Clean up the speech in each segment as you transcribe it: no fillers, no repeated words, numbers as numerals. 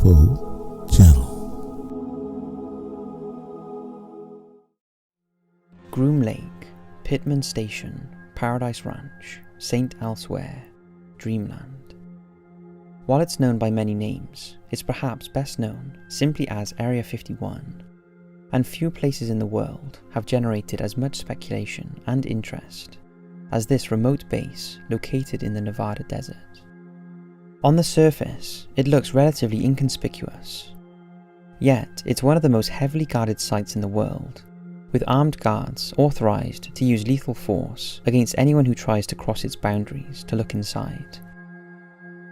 UFO Channel. Groom Lake, Pittman Station, Paradise Ranch, St. Elsewhere, Dreamland. While it's known by many names, it's perhaps best known simply as Area 51, and few places in the world have generated as much speculation and interest as this remote base located in the Nevada desert. On the surface, it looks relatively inconspicuous, yet it's one of the most heavily guarded sites in the world, with armed guards authorized to use lethal force against anyone who tries to cross its boundaries to look inside.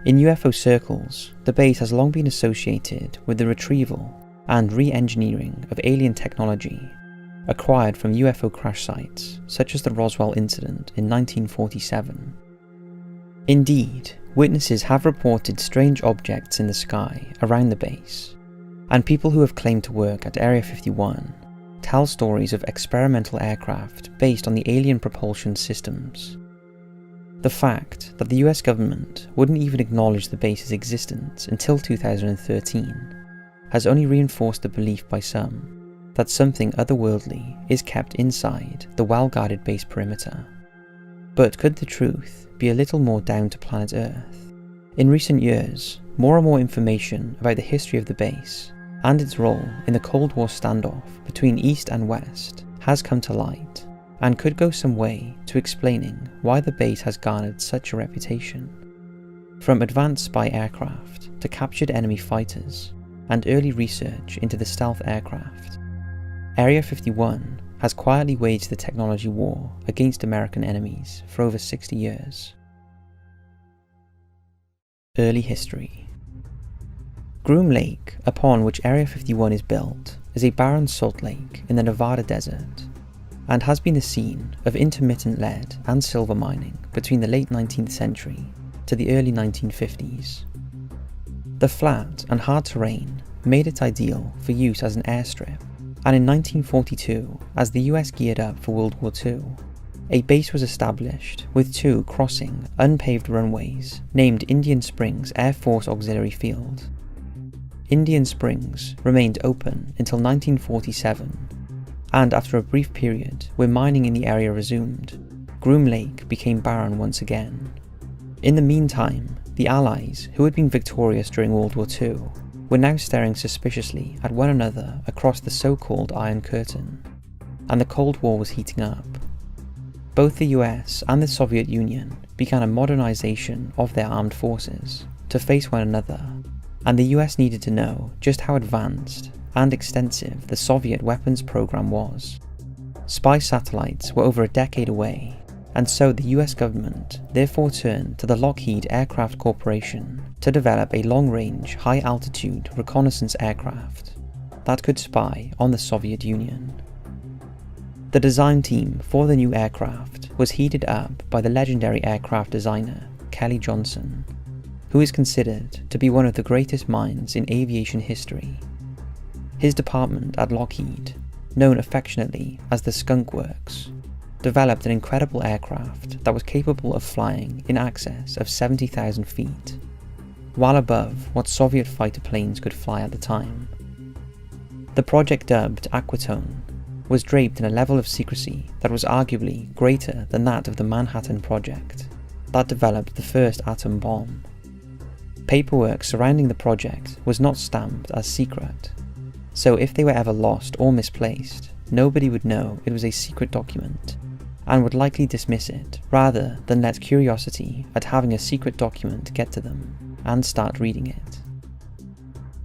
In UFO circles, the base has long been associated with the retrieval and re-engineering of alien technology acquired from UFO crash sites such as the Roswell incident in 1947. Indeed, witnesses have reported strange objects in the sky around the base, and people who have claimed to work at Area 51 tell stories of experimental aircraft based on the alien propulsion systems. The fact that the US government wouldn't even acknowledge the base's existence until 2013 has only reinforced the belief by some that something otherworldly is kept inside the well-guarded base perimeter. But could the truth be a little more down to planet Earth? In recent years, more and more information about the history of the base and its role in the Cold War standoff between East and West has come to light, and could go some way to explaining why the base has garnered such a reputation. From advanced spy aircraft to captured enemy fighters and early research into the stealth aircraft, Area 51 has quietly waged the technology war against American enemies for over 60 years. Early history. Groom Lake, upon which Area 51 is built, is a barren salt lake in the Nevada desert, and has been the scene of intermittent lead and silver mining between the late 19th century to the early 1950s. The flat and hard terrain made it ideal for use as an airstrip, and in 1942, as the US geared up for World War II, a base was established with two crossing, unpaved runways named Indian Springs Air Force Auxiliary Field. Indian Springs remained open until 1947, and after a brief period where mining in the area resumed, Groom Lake became barren once again. In the meantime, the Allies, who had been victorious during World War II, were now staring suspiciously at one another across the so-called Iron Curtain, and the Cold War was heating up. Both the US and the Soviet Union began a modernization of their armed forces to face one another, and the US needed to know just how advanced and extensive the Soviet weapons program was. Spy satellites were over a decade away, and so the US government therefore turned to the Lockheed Aircraft Corporation to develop a long-range, high-altitude reconnaissance aircraft that could spy on the Soviet Union. The design team for the new aircraft was headed up by the legendary aircraft designer Kelly Johnson, who is considered to be one of the greatest minds in aviation history. His department at Lockheed, known affectionately as the Skunk Works, developed an incredible aircraft that was capable of flying in excess of 70,000 feet, well above what Soviet fighter planes could fly at the time. The project, dubbed Aquatone, was draped in a level of secrecy that was arguably greater than that of the Manhattan Project, that developed the first atom bomb. Paperwork surrounding the project was not stamped as secret, so if they were ever lost or misplaced, nobody would know it was a secret document, and would likely dismiss it rather than let curiosity at having a secret document get to them and start reading it.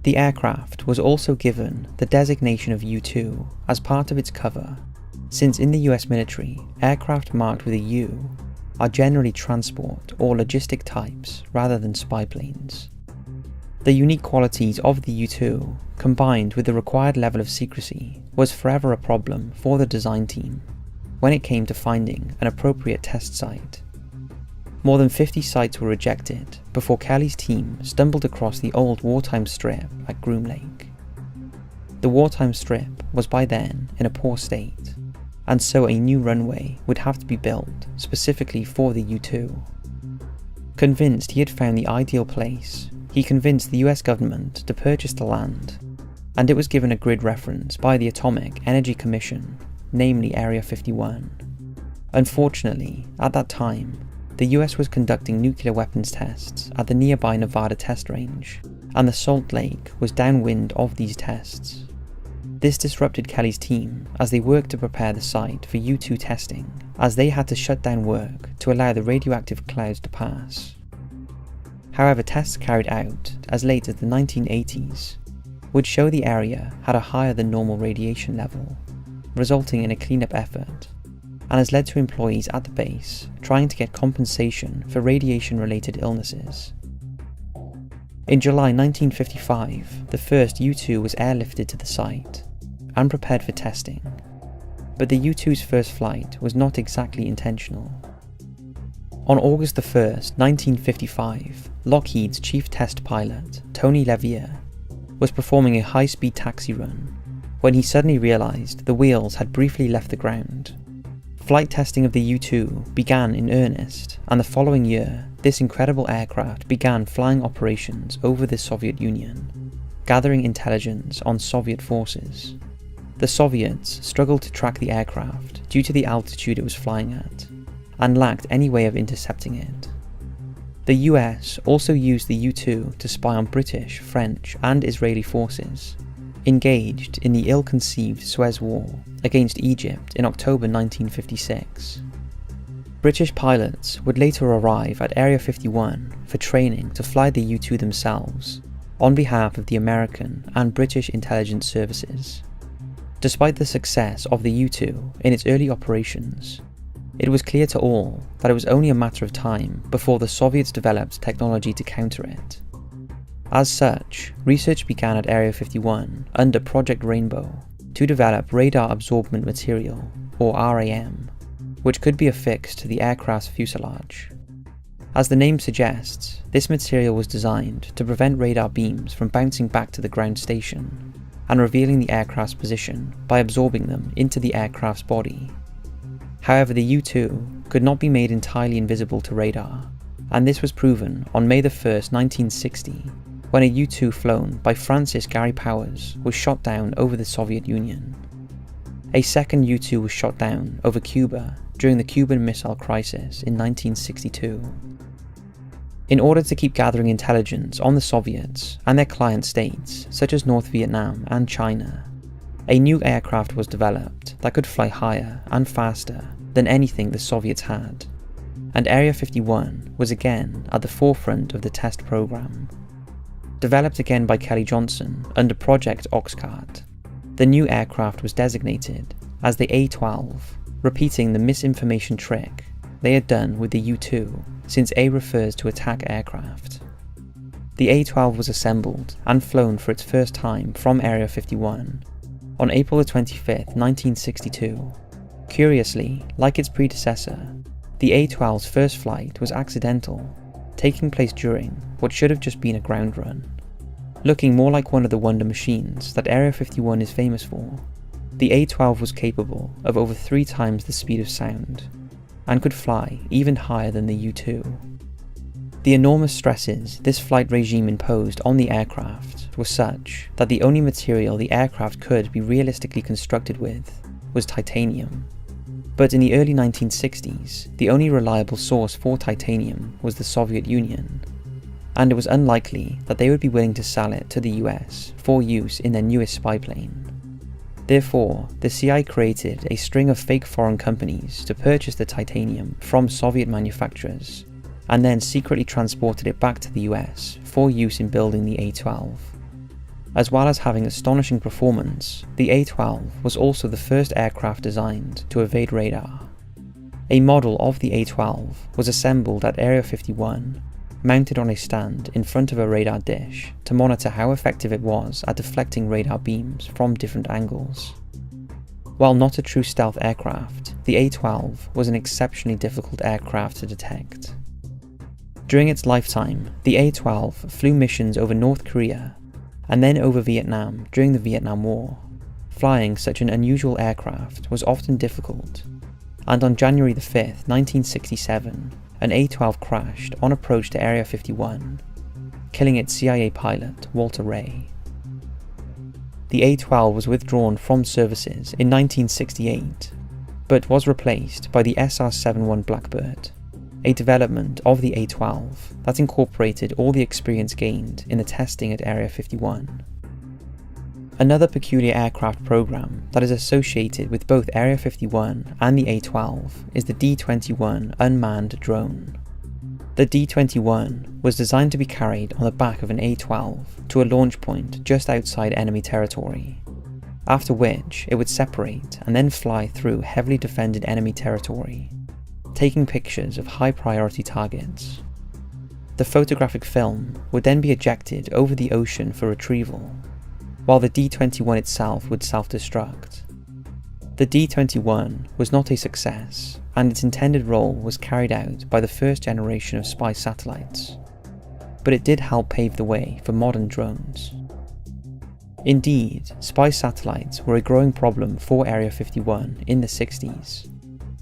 The aircraft was also given the designation of U-2 as part of its cover, since in the US military, aircraft marked with a U are generally transport or logistic types rather than spy planes. The unique qualities of the U-2, combined with the required level of secrecy, was forever a problem for the design team when it came to finding an appropriate test site. More than 50 sites were rejected before Kelly's team stumbled across the old wartime strip at Groom Lake. The wartime strip was by then in a poor state, and so a new runway would have to be built specifically for the U-2. Convinced he had found the ideal place he convinced the US government to purchase the land, and it was given a grid reference by the Atomic Energy Commission, namely Area 51. Unfortunately, at that time, the US was conducting nuclear weapons tests at the nearby Nevada test range, and the Salt Lake was downwind of these tests. This disrupted Kelly's team as they worked to prepare the site for U-2 testing, as they had to shut down work to allow the radioactive clouds to pass. However, tests carried out as late as the 1980s would show the area had a higher than normal radiation level, resulting in a cleanup effort, and has led to employees at the base trying to get compensation for radiation-related illnesses. In July 1955, the first U-2 was airlifted to the site and prepared for testing, but the U-2's first flight was not exactly intentional. On August 1st, 1955, Lockheed's chief test pilot, Tony Levier, was performing a high-speed taxi run when he suddenly realised the wheels had briefly left the ground. Flight testing of the U-2 began in earnest, and the following year, this incredible aircraft began flying operations over the Soviet Union, gathering intelligence on Soviet forces. The Soviets struggled to track the aircraft due to the altitude it was flying at, and lacked any way of intercepting it. The US also used the U-2 to spy on British, French, and Israeli forces, engaged in the ill-conceived Suez War against Egypt in October 1956. British pilots would later arrive at Area 51 for training to fly the U-2 themselves, on behalf of the American and British intelligence services. Despite the success of the U-2 in its early operations, it was clear to all that it was only a matter of time before the Soviets developed technology to counter it. As such, research began at Area 51 under Project Rainbow to develop radar absorbent material, or RAM, which could be affixed to the aircraft's fuselage. As the name suggests, this material was designed to prevent radar beams from bouncing back to the ground station and revealing the aircraft's position by absorbing them into the aircraft's body. However, the U-2 could not be made entirely invisible to radar, and this was proven on May 1st, 1960, when a U-2 flown by Francis Gary Powers was shot down over the Soviet Union. A second U-2 was shot down over Cuba during the Cuban Missile Crisis in 1962. In order to keep gathering intelligence on the Soviets and their client states such as North Vietnam and China, a new aircraft was developed that could fly higher and faster than anything the Soviets had, and Area 51 was again at the forefront of the test program. Developed again by Kelly Johnson under Project Oxcart, the new aircraft was designated as the A-12, repeating the misinformation trick they had done with the U-2, since A refers to attack aircraft. The A-12 was assembled and flown for its first time from Area 51 on April 25, 1962. Curiously, like its predecessor, the A-12's first flight was accidental, taking place during what should have just been a ground run. Looking more like one of the wonder machines that Area 51 is famous for, the A-12 was capable of over 3 times the speed of sound, and could fly even higher than the U-2. The enormous stresses this flight regime imposed on the aircraft were such that the only material the aircraft could be realistically constructed with was titanium. But in the early 1960s, the only reliable source for titanium was the Soviet Union, and it was unlikely that they would be willing to sell it to the US for use in their newest spy plane. Therefore, the CIA created a string of fake foreign companies to purchase the titanium from Soviet manufacturers, and then secretly transported it back to the US for use in building the A-12. As well as having astonishing performance, the A-12 was also the first aircraft designed to evade radar. A model of the A-12 was assembled at Area 51, mounted on a stand in front of a radar dish to monitor how effective it was at deflecting radar beams from different angles. While not a true stealth aircraft, the A-12 was an exceptionally difficult aircraft to detect. During its lifetime, the A-12 flew missions over North Korea and then over Vietnam during the Vietnam War. Flying such an unusual aircraft was often difficult, and on January 5, 1967, an A-12 crashed on approach to Area 51. killing its CIA pilot, Walter Ray. The A-12 was withdrawn from services in 1968, but was replaced by the SR-71 Blackbird, a development of the A-12 that incorporated all the experience gained in the testing at Area 51. Another peculiar aircraft program that is associated with both Area 51 and the A-12 is the D-21 unmanned drone. The D-21 was designed to be carried on the back of an A-12 to a launch point just outside enemy territory, after which it would separate and then fly through heavily defended enemy territory, taking pictures of high-priority targets. The photographic film would then be ejected over the ocean for retrieval, while the D-21 itself would self-destruct. The D-21 was not a success, and its intended role was carried out by the first generation of spy satellites, but it did help pave the way for modern drones. Indeed, spy satellites were a growing problem for Area 51 in the 60s,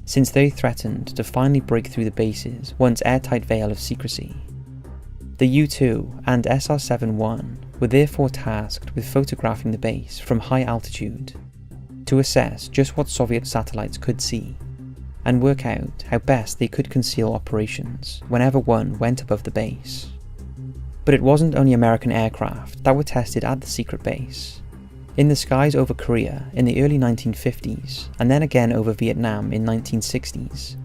since they threatened to finally break through the base's once airtight veil of secrecy. The U-2 and SR-71 were therefore tasked with photographing the base from high altitude to assess just what Soviet satellites could see and work out how best they could conceal operations whenever one went above the base. But it wasn't only American aircraft that were tested at the secret base. In the skies over Korea in the early 1950s, and then again over Vietnam in 1960s,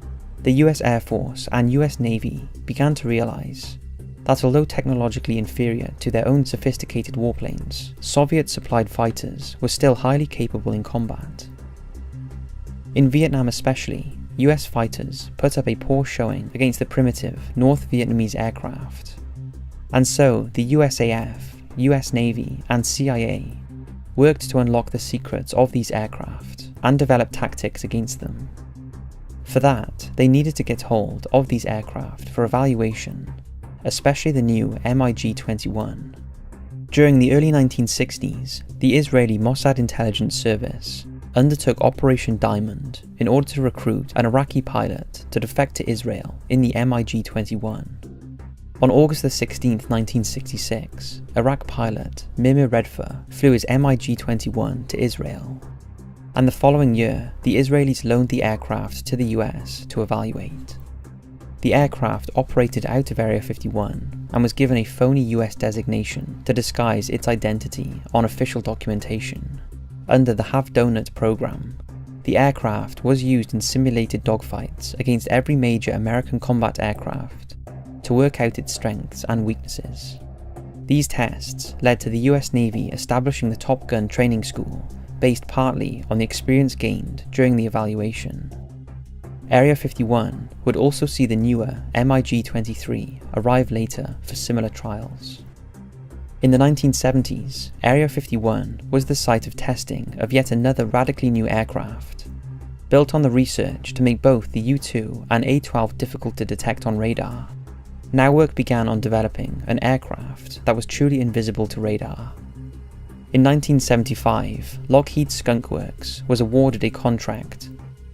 the US Air Force and US Navy began to realize that although technologically inferior to their own sophisticated warplanes, Soviet-supplied fighters were still highly capable in combat. In Vietnam especially, US fighters put up a poor showing against the primitive North Vietnamese aircraft, and so the USAF, US Navy, and CIA worked to unlock the secrets of these aircraft and develop tactics against them. For that, they needed to get hold of these aircraft for evaluation, especially the new MiG-21. During the early 1960s, the Israeli Mossad intelligence service undertook Operation Diamond in order to recruit an Iraqi pilot to defect to Israel in the MiG-21. On August 16, 1966, Iraq pilot Mimir Redfer flew his MiG-21 to Israel, and the following year, the Israelis loaned the aircraft to the US to evaluate. The aircraft operated out of Area 51 and was given a phony US designation to disguise its identity on official documentation. Under the Have Donut program, the aircraft was used in simulated dogfights against every major American combat aircraft to work out its strengths and weaknesses. These tests led to the US Navy establishing the Top Gun training school, based partly on the experience gained during the evaluation. Area 51 would also see the newer MiG-23 arrive later for similar trials. In the 1970s, Area 51 was the site of testing of yet another radically new aircraft, built on the research to make both the U-2 and A-12 difficult to detect on radar. Now work began on developing an aircraft that was truly invisible to radar. In 1975, Lockheed Skunk Works was awarded a contract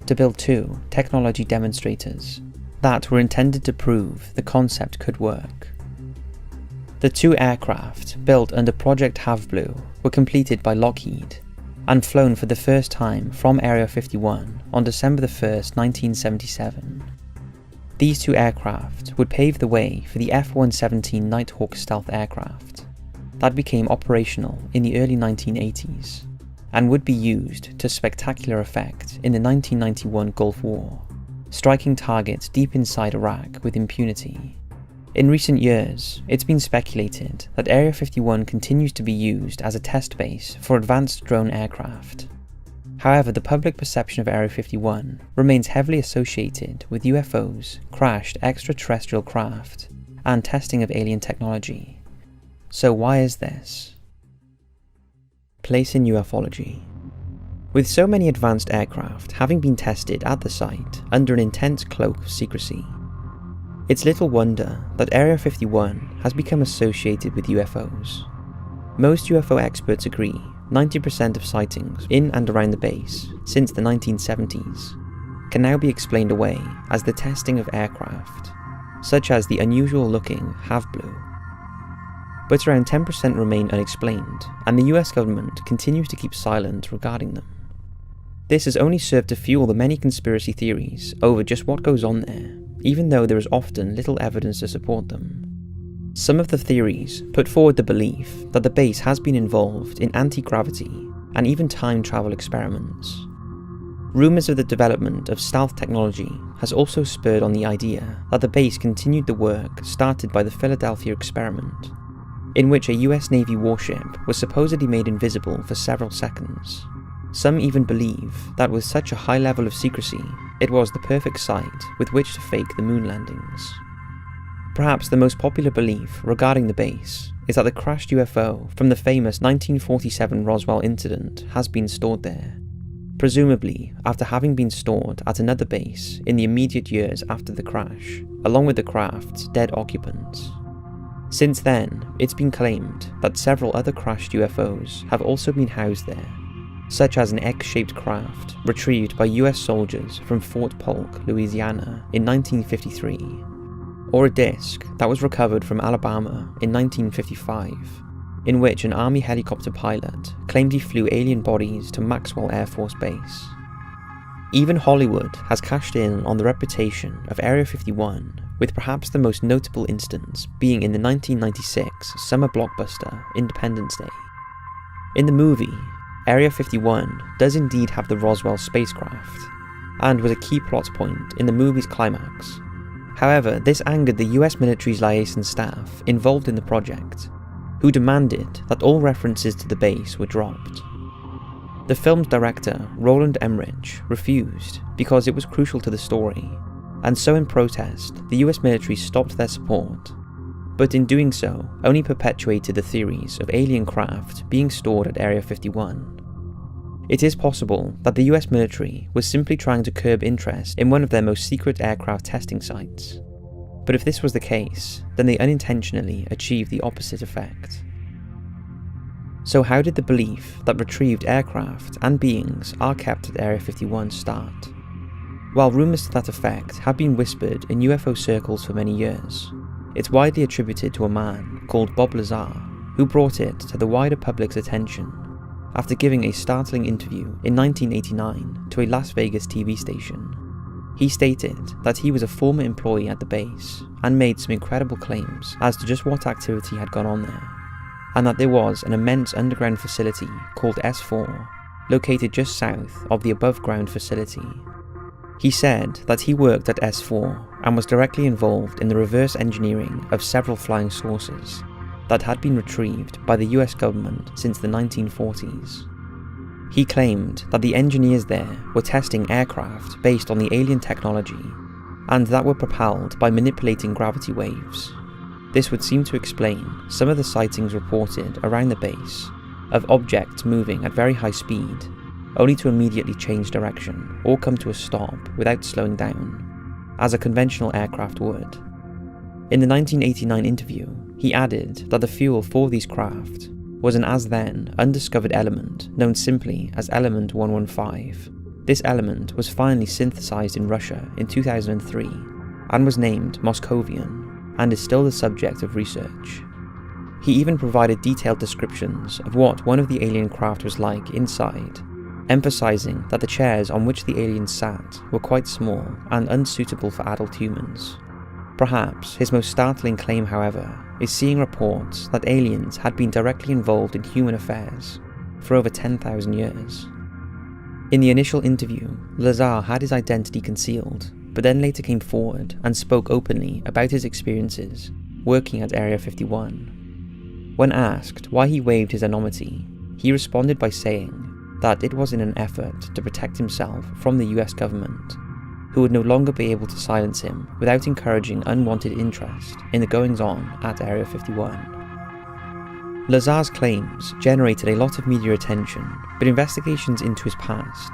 to build 2 technology demonstrators that were intended to prove the concept could work. The 2 aircraft, built under Project Have-Blue, were completed by Lockheed and flown for the first time from Area 51 on December 1, 1977. These 2 aircraft would pave the way for the F-117 Nighthawk stealth aircraft that became operational in the early 1980s and would be used to spectacular effect in the 1991 Gulf War, striking targets deep inside Iraq with impunity. In recent years, it's been speculated that Area 51 continues to be used as a test base for advanced drone aircraft. However, the public perception of Area 51 remains heavily associated with UFOs, crashed extraterrestrial craft, and testing of alien technology. So why is this? Place in ufology. With so many advanced aircraft having been tested at the site under an intense cloak of secrecy, it's little wonder that Area 51 has become associated with UFOs. Most UFO experts agree 90% of sightings in and around the base since the 1970s can now be explained away as the testing of aircraft, such as the unusual looking Have-Blue. but around 10% remain unexplained, and the US government continues to keep silent regarding them. This has only served to fuel the many conspiracy theories over just what goes on there, even though there is often little evidence to support them. Some of the theories put forward the belief that the base has been involved in anti-gravity and even time travel experiments. Rumours of the development of stealth technology has also spurred on the idea that the base continued the work started by the Philadelphia experiment, in which a US Navy warship was supposedly made invisible for several seconds. Some even believe that with such a high level of secrecy, it was the perfect site with which to fake the moon landings. Perhaps the most popular belief regarding the base is that the crashed UFO from the famous 1947 Roswell incident has been stored there, presumably after having been stored at another base in the immediate years after the crash, along with the craft's dead occupants. Since then, it's been claimed that several other crashed UFOs have also been housed there, such as an X-shaped craft retrieved by US soldiers from Fort Polk, Louisiana in 1953, or a disc that was recovered from Alabama in 1955, in which an Army helicopter pilot claimed he flew alien bodies to Maxwell Air Force Base. Even Hollywood has cashed in on the reputation of Area 51, with perhaps the most notable instance being in the 1996 summer blockbuster Independence Day. In the movie, Area 51 does indeed have the Roswell spacecraft, and was a key plot point in the movie's climax. However, this angered the US military's liaison staff involved in the project, who demanded that all references to the base were dropped. The film's director, Roland Emmerich, refused because it was crucial to the story, and so in protest, the US military stopped their support, but in doing so, only perpetuated the theories of alien craft being stored at Area 51. It is possible that the US military was simply trying to curb interest in one of their most secret aircraft testing sites, but if this was the case, then they unintentionally achieved the opposite effect. So how did the belief that retrieved aircraft and beings are kept at Area 51 start? While rumours to that effect have been whispered in UFO circles for many years, it's widely attributed to a man called Bob Lazar, who brought it to the wider public's attention after giving a startling interview in 1989 to a Las Vegas TV station. He stated that he was a former employee at the base and made some incredible claims as to just what activity had gone on there, and that there was an immense underground facility called S4, located just south of the above-ground facility. He said that he worked at S4 and was directly involved in the reverse engineering of several flying saucers that had been retrieved by the US government since the 1940s. He claimed that the engineers there were testing aircraft based on the alien technology, and that were propelled by manipulating gravity waves. This would seem to explain some of the sightings reported around the base of objects moving at very high speed, only to immediately change direction or come to a stop without slowing down, as a conventional aircraft would. In the 1989 interview, he added that the fuel for these craft was an as-then undiscovered element known simply as Element 115. This element was finally synthesized in Russia in 2003 and was named Moscovian, and is still the subject of research. He even provided detailed descriptions of what one of the alien craft was like inside, emphasizing that the chairs on which the aliens sat were quite small and unsuitable for adult humans. Perhaps his most startling claim, however, is seeing reports that aliens had been directly involved in human affairs for over 10,000 years. In the initial interview, Lazar had his identity concealed, but then later came forward and spoke openly about his experiences working at Area 51. When asked why he waived his anonymity, he responded by saying that it was in an effort to protect himself from the US government, who would no longer be able to silence him without encouraging unwanted interest in the goings-on at Area 51. Lazar's claims generated a lot of media attention, but investigations into his past,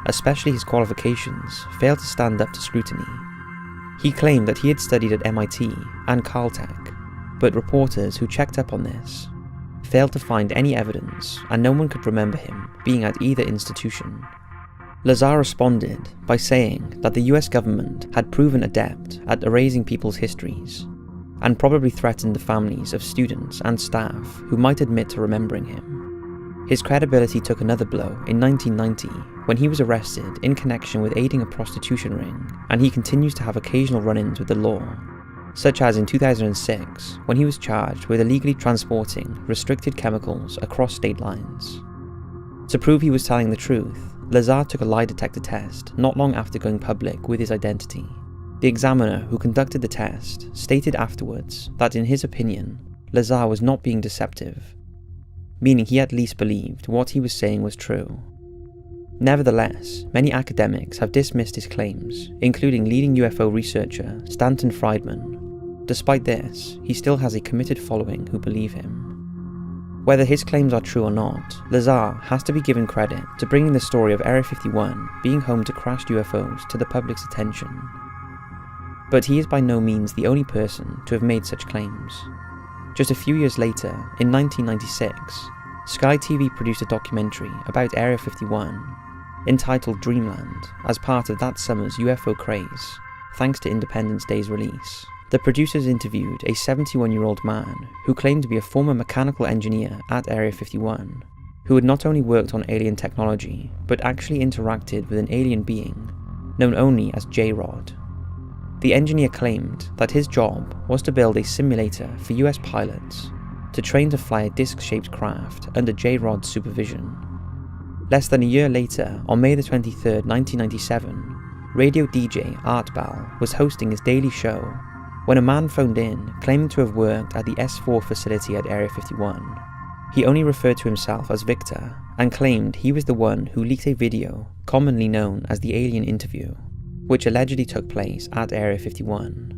especially his qualifications, failed to stand up to scrutiny. He claimed that he had studied at MIT and Caltech, but reporters who checked up on this failed to find any evidence, and no one could remember him being at either institution. Lazar responded by saying that the US government had proven adept at erasing people's histories, and probably threatened the families of students and staff who might admit to remembering him. His credibility took another blow in 1990 when he was arrested in connection with aiding a prostitution ring, and he continues to have occasional run-ins with the law, such as in 2006 when he was charged with illegally transporting restricted chemicals across state lines. To prove he was telling the truth, Lazar took a lie detector test not long after going public with his identity. The examiner who conducted the test stated afterwards that in his opinion, Lazar was not being deceptive, meaning he at least believed what he was saying was true. Nevertheless, many academics have dismissed his claims, including leading UFO researcher Stanton Friedman. Despite this, he still has a committed following who believe him. Whether his claims are true or not, Lazar has to be given credit to bringing the story of Area 51 being home to crashed UFOs to the public's attention. But he is by no means the only person to have made such claims. Just a few years later, in 1996, Sky TV produced a documentary about Area 51, entitled Dreamland, as part of that summer's UFO craze, thanks to Independence Day's release. The producers interviewed a 71-year-old man who claimed to be a former mechanical engineer at Area 51, who had not only worked on alien technology, but actually interacted with an alien being, known only as J-Rod. The engineer claimed that his job was to build a simulator for US pilots to train to fly a disc-shaped craft under J-Rod's supervision. Less than a year later, on May 23, 1997, radio DJ Art Bell was hosting his daily show when a man phoned in claiming to have worked at the S4 facility at Area 51. He only referred to himself as Victor and claimed he was the one who leaked a video commonly known as the Alien Interview, which allegedly took place at Area 51.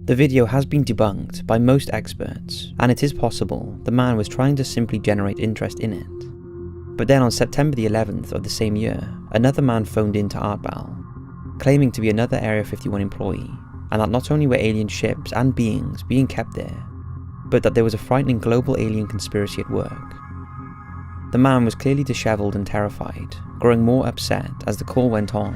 The video has been debunked by most experts, and it is possible the man was trying to simply generate interest in it. But then on September the 11th of the same year, another man phoned in to Art Bell, claiming to be another Area 51 employee, and that not only were alien ships and beings being kept there, but that there was a frightening global alien conspiracy at work. The man was clearly disheveled and terrified, growing more upset as the call went on,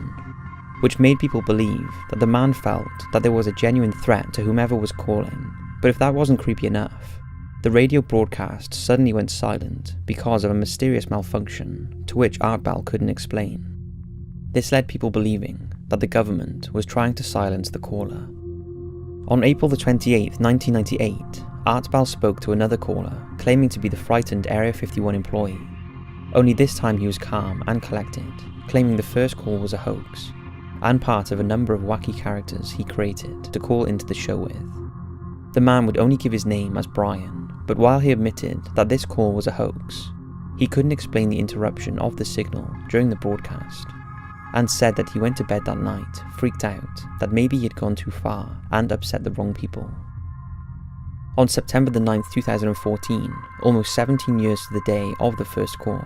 which made people believe that the man felt that there was a genuine threat to whomever was calling. But if that wasn't creepy enough, the radio broadcast suddenly went silent because of a mysterious malfunction to which Art Bell couldn't explain. This led people believing that the government was trying to silence the caller. On April 28, 1998, Art Bell spoke to another caller, claiming to be the frightened Area 51 employee. Only this time he was calm and collected, claiming the first call was a hoax, and part of a number of wacky characters he created to call into the show with. The man would only give his name as Brian, but while he admitted that this call was a hoax, he couldn't explain the interruption of the signal during the broadcast, and said that he went to bed that night, freaked out that maybe he had gone too far and upset the wrong people. On September 9, 2014, almost 17 years to the day of the first call,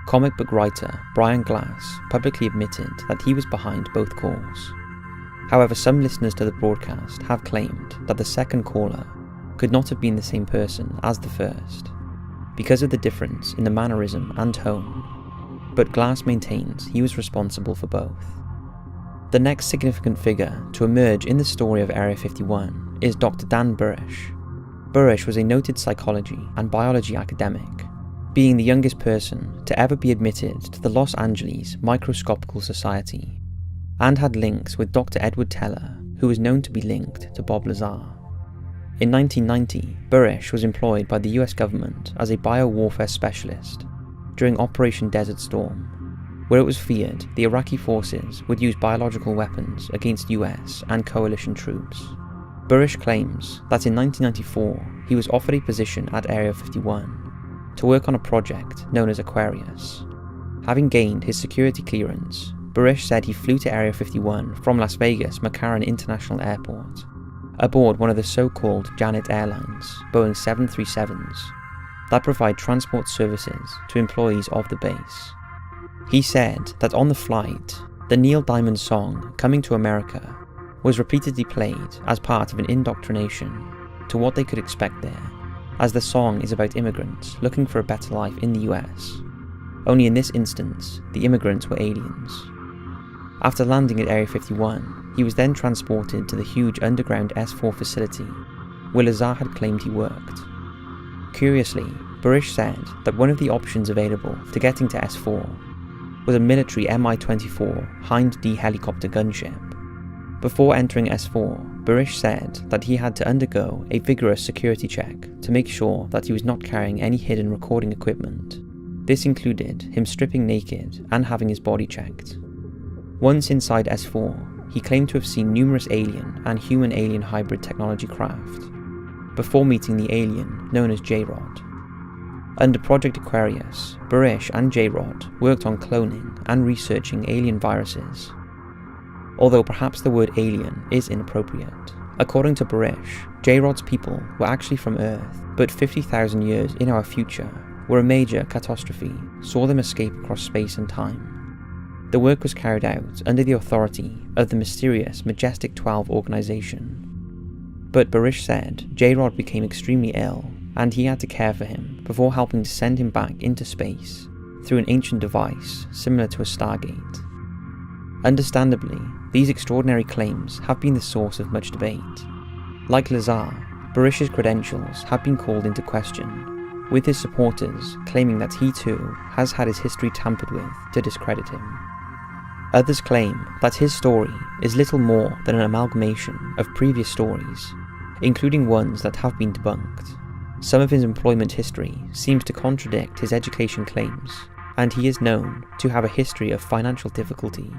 comic book writer Brian Glass publicly admitted that he was behind both calls. However, some listeners to the broadcast have claimed that the second caller could not have been the same person as the first, because of the difference in the mannerism and tone, but Glass maintains he was responsible for both. The next significant figure to emerge in the story of Area 51 is Dr. Dan Burish. Burish was a noted psychology and biology academic, being the youngest person to ever be admitted to the Los Angeles Microscopical Society, and had links with Dr. Edward Teller, who was known to be linked to Bob Lazar. In 1990, Burish was employed by the US government as a biowarfare specialist during Operation Desert Storm, where it was feared the Iraqi forces would use biological weapons against US and coalition troops. Burish claims that in 1994 he was offered a position at Area 51 to work on a project known as Aquarius. Having gained his security clearance, Burish said he flew to Area 51 from Las Vegas McCarran International Airport, aboard one of the so-called Janet Airlines Boeing 737s that provide transport services to employees of the base. He said that on the flight, the Neil Diamond song Coming to America was repeatedly played as part of an indoctrination to what they could expect there, as the song is about immigrants looking for a better life in the US. Only in this instance, the immigrants were aliens. After landing at Area 51, he was then transported to the huge underground S4 facility, where Lazar had claimed he worked. Curiously, Barish said that one of the options available to getting to S4 was a military Mi-24 Hind D helicopter gunship. Before entering S4, Barish said that he had to undergo a vigorous security check to make sure that he was not carrying any hidden recording equipment. This included him stripping naked and having his body checked. Once inside S4, he claimed to have seen numerous alien and human-alien hybrid technology craft, before meeting the alien known as J-Rod. Under Project Aquarius, Barish and J-Rod worked on cloning and researching alien viruses. Although perhaps the word alien is inappropriate. According to Barish, J-Rod's people were actually from Earth, but 50,000 years in our future, where a major catastrophe saw them escape across space and time. The work was carried out under the authority of the mysterious Majestic 12 organization. But Barish said J-Rod became extremely ill, and he had to care for him before helping to send him back into space through an ancient device similar to a Stargate. Understandably, these extraordinary claims have been the source of much debate. Like Lazar, Barish's credentials have been called into question, with his supporters claiming that he too has had his history tampered with to discredit him. Others claim that his story is little more than an amalgamation of previous stories, including ones that have been debunked. Some of his employment history seems to contradict his education claims, and he is known to have a history of financial difficulty,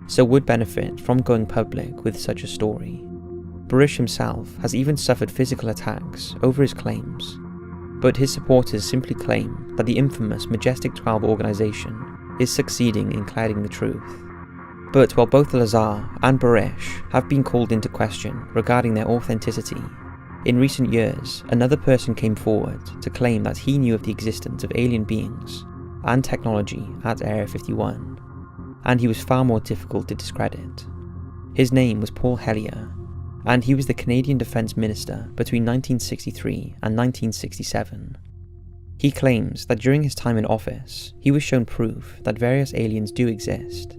so would benefit from going public with such a story. Barish himself has even suffered physical attacks over his claims, but his supporters simply claim that the infamous Majestic 12 organization is succeeding in clouding the truth. But while both Lazar and Barish have been called into question regarding their authenticity, in recent years, another person came forward to claim that he knew of the existence of alien beings and technology at Area 51, and he was far more difficult to discredit. His name was Paul Hellyer, and he was the Canadian Defence Minister between 1963 and 1967. He claims that during his time in office, he was shown proof that various aliens do exist,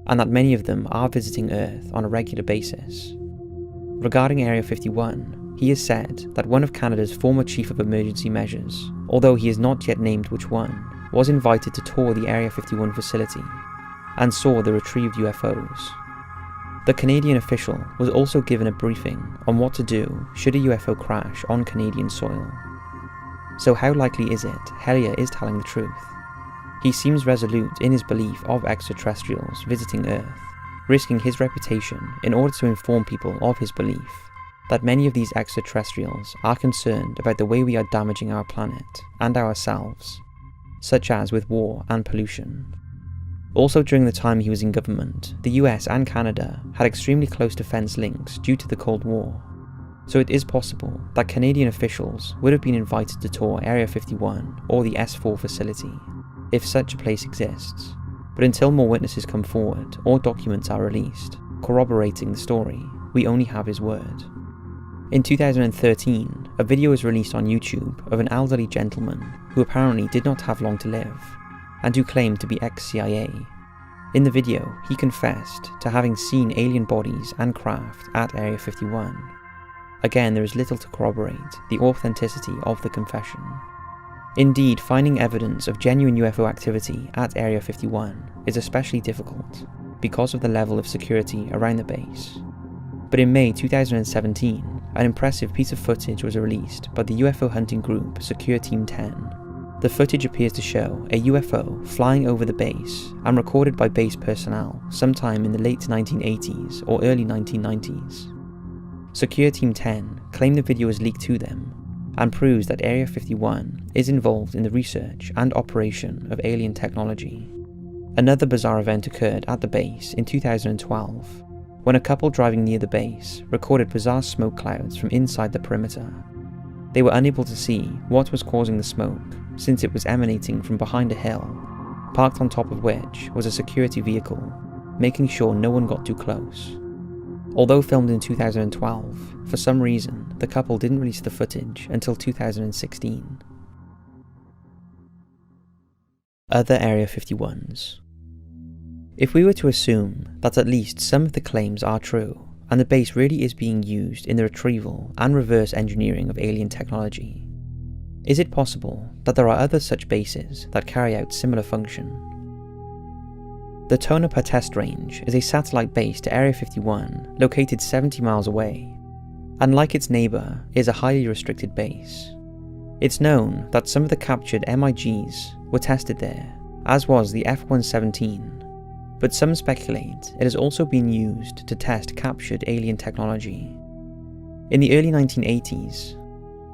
and that many of them are visiting Earth on a regular basis. Regarding Area 51, he has said that one of Canada's former Chief of Emergency Measures, although he has not yet named which one, was invited to tour the Area 51 facility and saw the retrieved UFOs. The Canadian official was also given a briefing on what to do should a UFO crash on Canadian soil. So how likely is it Hellyer is telling the truth? He seems resolute in his belief of extraterrestrials visiting Earth, risking his reputation in order to inform people of his belief that many of these extraterrestrials are concerned about the way we are damaging our planet and ourselves, such as with war and pollution. Also during the time he was in government, the US and Canada had extremely close defence links due to the Cold War, so it is possible that Canadian officials would have been invited to tour Area 51 or the S4 facility, if such a place exists, but until more witnesses come forward or documents are released corroborating the story, we only have his word. In 2013, a video was released on YouTube of an elderly gentleman who apparently did not have long to live, and who claimed to be ex-CIA. In the video, he confessed to having seen alien bodies and craft at Area 51. Again, there is little to corroborate the authenticity of the confession. Indeed, finding evidence of genuine UFO activity at Area 51 is especially difficult because of the level of security around the base. But in May 2017, an impressive piece of footage was released by the UFO hunting group Secure Team 10. The footage appears to show a UFO flying over the base and recorded by base personnel sometime in the late 1980s or early 1990s. Secure Team 10 claim the video was leaked to them and proves that Area 51 is involved in the research and operation of alien technology. Another bizarre event occurred at the base in 2012, when a couple driving near the base recorded bizarre smoke clouds from inside the perimeter. They were unable to see what was causing the smoke, since it was emanating from behind a hill, parked on top of which was a security vehicle, making sure no one got too close. Although filmed in 2012, for some reason the couple didn't release the footage until 2016. Other Area 51s. If we were to assume that at least some of the claims are true, and the base really is being used in the retrieval and reverse engineering of alien technology? Is it possible that there are other such bases that carry out similar function? The Tonopah Test Range is a satellite base to Area 51 located 70 miles away, and like its neighbour, is a highly restricted base. It's known that some of the captured MiGs were tested there, as was the F-117, but some speculate it has also been used to test captured alien technology. In the early 1980s,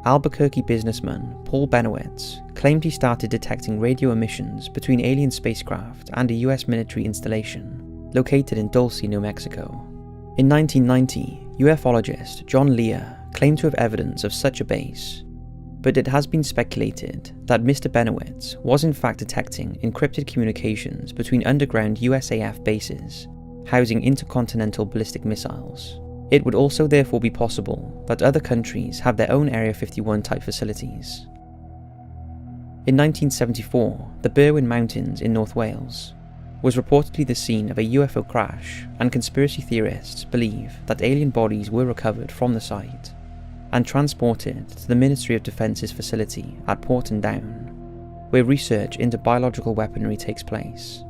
Albuquerque businessman Paul Benowitz claimed he started detecting radio emissions between alien spacecraft and a US military installation located in Dulce, New Mexico. In 1990, ufologist John Lear claimed to have evidence of such a base, but it has been speculated that Mr. Benowitz was in fact detecting encrypted communications between underground USAF bases housing intercontinental ballistic missiles. It would also therefore be possible that other countries have their own Area 51 type facilities. In 1974, the Berwyn Mountains in North Wales was reportedly the scene of a UFO crash, and conspiracy theorists believe that alien bodies were recovered from the site and transported to the Ministry of Defence's facility at Porton Down, where research into biological weaponry takes place.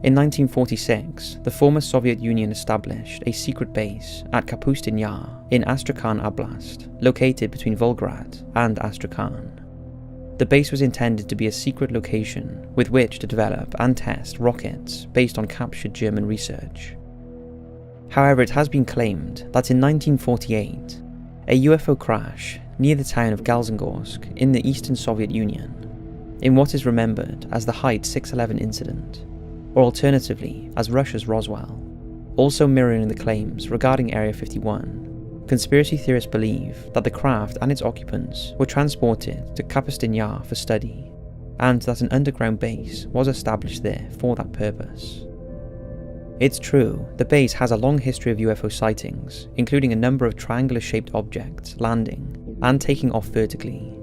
In 1946, the former Soviet Union established a secret base at Kapustin Yar in Astrakhan Oblast, located between Volgograd and Astrakhan. The base was intended to be a secret location with which to develop and test rockets based on captured German research. However, it has been claimed that in 1948, a UFO crash near the town of Galzengorsk in the Eastern Soviet Union, in what is remembered as the Height 611 incident, or alternatively as Russia's Roswell, also mirroring the claims regarding Area 51, conspiracy theorists believe that the craft and its occupants were transported to Kapustin Yar for study, and that an underground base was established there for that purpose. It's true, the base has a long history of UFO sightings, including a number of triangular-shaped objects landing and taking off vertically,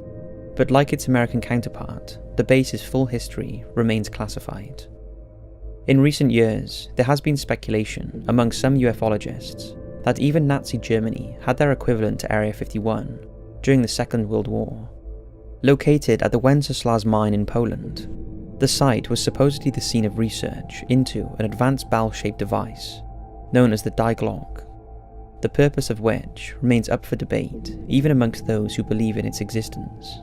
but like its American counterpart, the base's full history remains classified. In recent years, there has been speculation among some ufologists that even Nazi Germany had their equivalent to Area 51 during the Second World War. Located at the Wenceslas mine in Poland, the site was supposedly the scene of research into an advanced bell-shaped device known as the Die Glock, the purpose of which remains up for debate even amongst those who believe in its existence.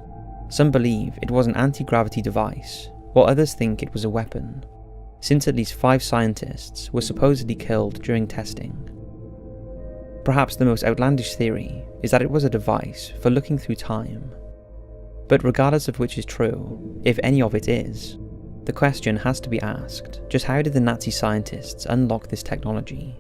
Some believe it was an anti-gravity device, while others think it was a weapon, since at least 5 scientists were supposedly killed during testing. Perhaps the most outlandish theory is that it was a device for looking through time. But regardless of which is true, if any of it is, the question has to be asked, just how did the Nazi scientists unlock this technology?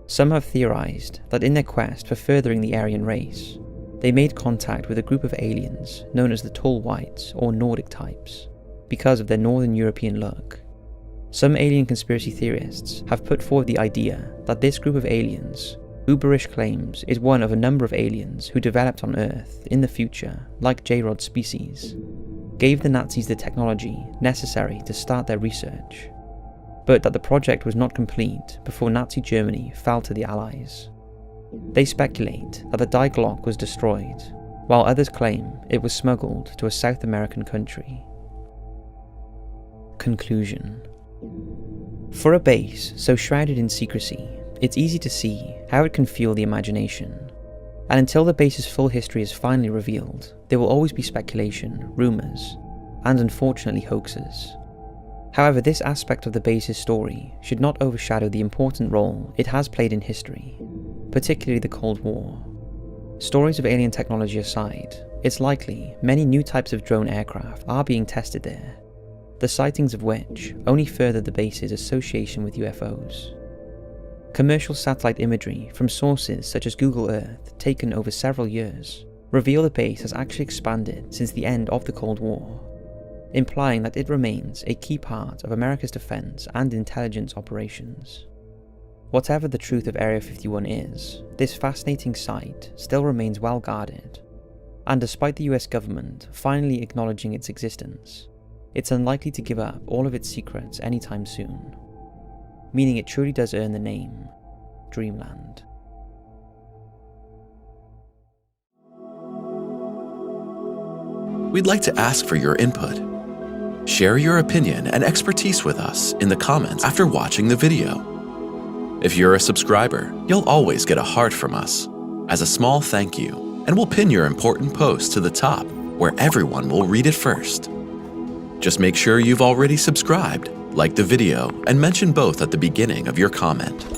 Some have theorized that in their quest for furthering the Aryan race, they made contact with a group of aliens known as the Tall Whites or Nordic types, because of their Northern European look. Some alien conspiracy theorists have put forward the idea that this group of aliens, who Barish claims is one of a number of aliens who developed on Earth in the future, like J-Rod species, gave the Nazis the technology necessary to start their research, but that the project was not complete before Nazi Germany fell to the Allies. They speculate that the Die Glock was destroyed, while others claim it was smuggled to a South American country. Conclusion. For a base so shrouded in secrecy, it's easy to see how it can fuel the imagination, and until the base's full history is finally revealed, there will always be speculation, rumours, and unfortunately hoaxes. However, this aspect of the base's story should not overshadow the important role it has played in history, particularly the Cold War. Stories of alien technology aside, it's likely many new types of drone aircraft are being tested there, the sightings of which only further the base's association with UFOs. Commercial satellite imagery from sources such as Google Earth, taken over several years, reveal the base has actually expanded since the end of the Cold War, implying that it remains a key part of America's defense and intelligence operations. Whatever the truth of Area 51 is, this fascinating site still remains well guarded, and despite the US government finally acknowledging its existence, it's unlikely to give up all of its secrets anytime soon, meaning it truly does earn the name Dreamland. We'd like to ask for your input. Share your opinion and expertise with us in the comments after watching the video. If you're a subscriber, you'll always get a heart from us as a small thank you, and we'll pin your important post to the top where everyone will read it first. Just make sure you've already subscribed, like the video, and mention both at the beginning of your comment.